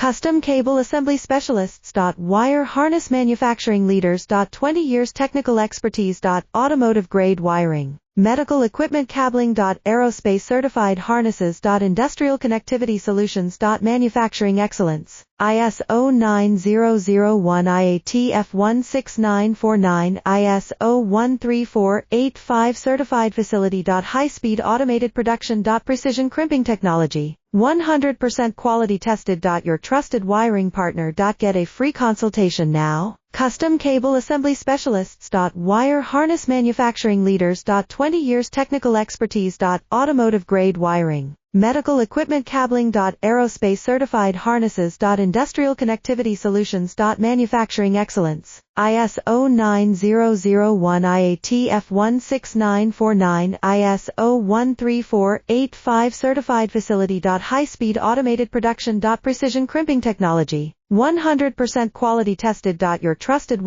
Custom Cable Assembly Specialists. Wire Harness Manufacturing Leaders. 20 years technical expertise. Automotive grade wiring, medical equipment cabling. Aerospace certified harnesses. Industrial connectivity solutions. Manufacturing excellence. ISO 9001 IATF 16949 ISO 13485 certified facility. High-speed automated production. Precision crimping technology, 100% quality tested. Your trusted wiring partner. Get a free consultation now. Custom Cable Assembly Specialists. Wire Harness Manufacturing Leaders. 20 years technical expertise. Automotive grade wiring, medical equipment cabling. Aerospace certified harnesses. Industrial connectivity solutions. Manufacturing excellence. ISO 9001 IATF 16949 ISO 13485 certified facility. High-speed automated production. Precision crimping technology, 100% quality tested. Your trusted